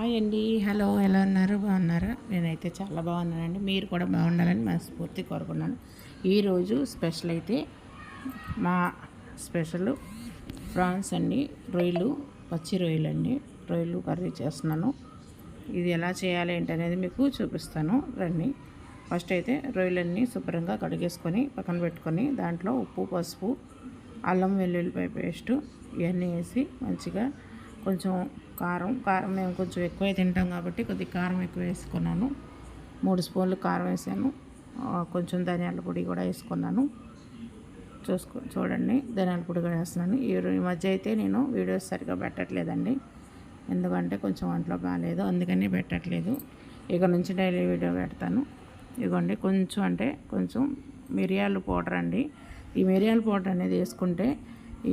Hi అండి. Hello, ఎలా ఉన్నారు? బాగున్నారా? నేనైతే చాలా బాగున్నానండి. మీరు కూడా బాగుండాలని మనస్ఫూర్తి కోరుకున్నాను. ఈరోజు స్పెషల్ అయితే మా స్పెషల్ ప్రాన్స్ అండి. రొయ్యలు, పచ్చి రొయ్యలు అండి. రొయ్యలు కర్రీ చేస్తున్నాను. ఇది ఎలా చేయాలి ఏంటనేది మీకు చూపిస్తాను రండి. ఫస్ట్ అయితే రొయ్యలన్నీ శుభ్రంగా కడిగేసుకొని పక్కన పెట్టుకొని దాంట్లో ఉప్పు, పసుపు, అల్లం వెల్లుల్లిపాయ పేస్టు ఇవన్నీ వేసి మంచిగా కొంచెం కారం మేము కొంచెం ఎక్కువ తింటాం కాబట్టి కొద్దిగా కారం ఎక్కువ వేసుకున్నాను. 3 స్పూన్లు కారం వేసాను. కొంచెం ధనియాల పొడి కూడా వేసుకున్నాను. చూడండి, ధనియాల పొడి కూడా వేస్తున్నాను. ఈ మధ్య అయితే నేను వీడియోస్ సరిగ్గా పెట్టట్లేదండి. ఎందుకంటే కొంచెం ఒంట్లో బాగాలేదు, అందుకని పెట్టట్లేదు. ఇక నుంచి డైలీ వీడియో పెడతాను. ఇదిగోండి, కొంచెం మిరియాల పౌడర్ అండి. ఈ మిరియాల పౌడర్ అనేది వేసుకుంటే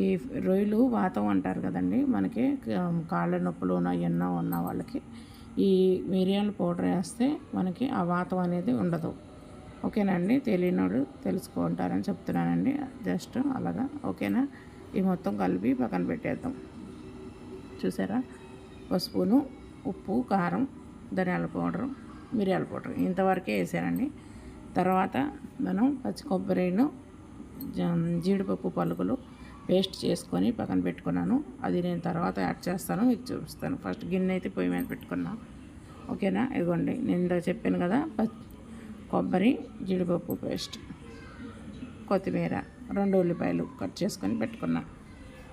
ఈ రొయ్యలు వాతం అంటారు కదండి, మనకి కాళ్ళ నొప్పులు ఎన్నో ఉన్న వాళ్ళకి ఈ మిరియాల పౌడర్ వేస్తే మనకి ఆ వాతం అనేది ఉండదు. ఓకేనా అండి? తెలియనోడు తెలుసుకుంటారని చెప్తున్నానండి, జస్ట్ అలాగా. ఓకేనా? ఈ మొత్తం కలిపి పక్కన పెట్టేద్దాం. చూసారా? పసుపును, ఉప్పు, కారం, ధనియాల పౌడరు, మిరియాల పౌడర్ ఇంతవరకే వేసానండి. తర్వాత మనం పచ్చి కొబ్బరిను, జీడిపప్పు పలుకులు పేస్ట్ చేసుకొని పక్కన పెట్టుకున్నాను. అది నేను తర్వాత యాడ్ చేస్తాను, మీకు చూపిస్తాను. ఫస్ట్ గిన్నె అయితే పొయ్యి మీద పెట్టుకున్నాను. ఓకేనా? ఇదిగోండి, నేను చెప్పాను కదా, కొబ్బరి, జీడిపప్పు పేస్ట్, కొత్తిమీర, 2 ఉల్లిపాయలు కట్ చేసుకొని పెట్టుకున్నా.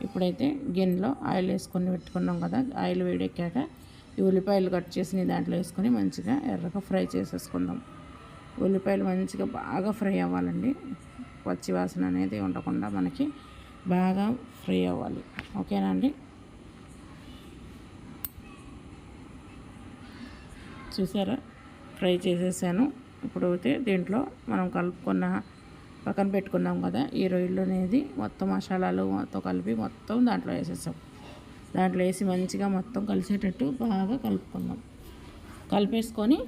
ఇప్పుడైతే గిన్నెలో ఆయిల్ వేసుకొని పెట్టుకున్నాం కదా, ఆయిల్ వేడెక్కాక ఈ ఉల్లిపాయలు కట్ చేసి దాంట్లో వేసుకొని మంచిగా ఎర్రగా ఫ్రై చేసేసుకుందాం. ఉల్లిపాయలు మంచిగా బాగా ఫ్రై అవ్వాలండి. పచ్చి వాసన అనేది ఉండకుండా మనకి బాగా ఫ్రై అవ్వాలి. ఓకేనా అండి? చూసారా? ఫ్రై చేసేసాను. ఇప్పుడు అయితే దీంట్లో మనం పక్కన పెట్టుకున్నాం కదా, ఈ రొయ్యలు అనేది మొత్తం మసాలాలు మొత్తం కలిపి మొత్తం దాంట్లో వేసేసాం. దాంట్లో వేసి మంచిగా మొత్తం కలిసేటట్టు బాగా కలుపుకుందాం. కలిపేసుకొని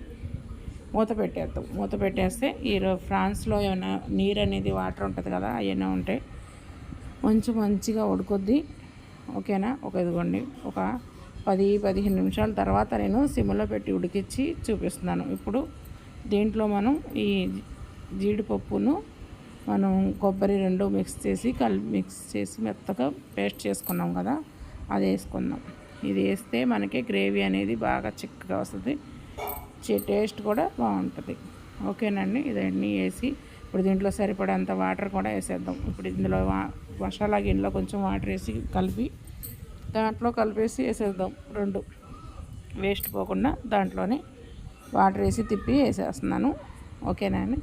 మూత పెట్టేద్దాం. మూత పెట్టేస్తే ఈ ఫ్రాన్స్లో ఏమైనా నీరు అనేది వాటర్ ఉంటుంది కదా, అవన్నీ ఉంటాయి. మంచిగా ఉడుకుద్ది. ఓకేనా? ఇదిగోండి, ఒక 10-15 నిమిషాల తర్వాత నేను సిమ్లో పెట్టి ఉడికించి చూపిస్తున్నాను. ఇప్పుడు దీంట్లో మనం ఈ జీడిపప్పును, మనం కొబ్బరి 2 మిక్స్ చేసి మెత్తగా పేస్ట్ చేసుకున్నాం కదా, అది వేసుకుందాం. ఇది వేస్తే మనకి గ్రేవీ అనేది బాగా చిక్కగా వస్తుంది, టేస్ట్ కూడా బాగుంటుంది. ఓకేనండి? ఇదన్నీ వేసి ఇప్పుడు దీంట్లో సరిపడేంత వాటర్ కూడా వేసేద్దాం. ఇప్పుడు ఇందులో మసాలా గిన్నెలో కొంచెం వాటర్ వేసి దాంట్లో కలిపేసి వేసేద్దాం. 2 వేస్ట్ పోకుండా దాంట్లోనే వాటర్ వేసి తిప్పి వేసేస్తున్నాను. ఓకేనా అండి?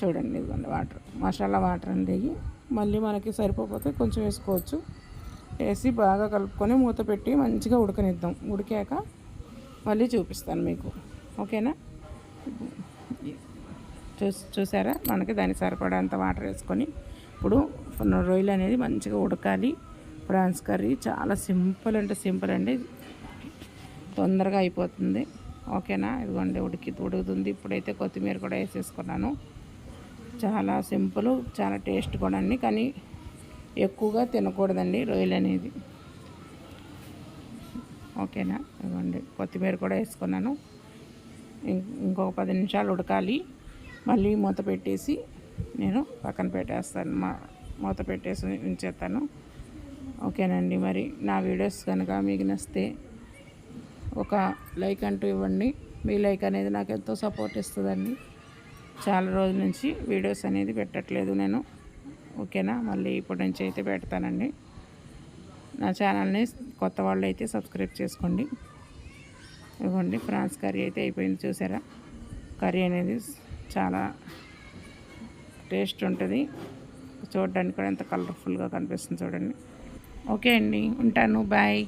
చూడండి, ఇదిగోండి వాటర్, మసాలా వాటర్ అండి. మళ్ళీ మనకి సరిపోతే కొంచెం వేసుకోవచ్చు. వేసి బాగా కలుపుకొని మూత పెట్టి మంచిగా ఉడకనిద్దాం. ఉడికాక మళ్ళీ చూపిస్తాను మీకు. ఓకేనా? చూసారా? మనకి దానికి సరిపడేంత వాటర్ వేసుకొని ఇప్పుడు రొయ్యలు అనేది మంచిగా ఉడకాలి. ప్రాన్స్ కర్రీ చాలా సింపుల్ అండి, తొందరగా అయిపోతుంది. ఓకేనా? ఇదిగోండి, ఉడుకుతుంది. ఇప్పుడైతే కొత్తిమీర కూడా వేసేసుకున్నాను. చాలా సింపుల్, చాలా టేస్ట్ కూడా అండి. కానీ ఎక్కువగా తినకూడదండి రొయ్యలు అనేది. ఓకేనా? ఇదిగోండి, కొత్తిమీర కూడా వేసుకున్నాను. ఇంకొక 10 నిమిషాలు ఉడకాలి. మళ్ళీ మూత పెట్టేసి నేను పక్కన పెట్టేస్తాను, మూత పెట్టేసి ఉంచేస్తాను. ఓకేనండి? మరి నా వీడియోస్ కనుక మీకు నచ్చితే ఒక లైక్ అంటూ ఇవ్వండి. మీ లైక్ అనేది నాకు ఎంతో సపోర్ట్ ఇస్తుందండి. చాలా రోజుల నుంచి వీడియోస్ అనేది పెట్టట్లేదు నేను. ఓకేనా? మళ్ళీ ఇప్పటి నుంచి అయితే పెడతానండి. నా ఛానల్ని కొత్త వాళ్ళు అయితే సబ్స్క్రైబ్ చేసుకోండి. ఇవ్వండి, ప్రాన్స్ కర్రీ అయితే అయిపోయింది. చూసారా? కర్రీ అనేది చాలా టేస్ట్ ఉంటుంది. చూడడానికి కూడా ఎంత కలర్ఫుల్గా కనిపిస్తుంది చూడండి. ఓకే అండి, ఉంటాను. బాయ్.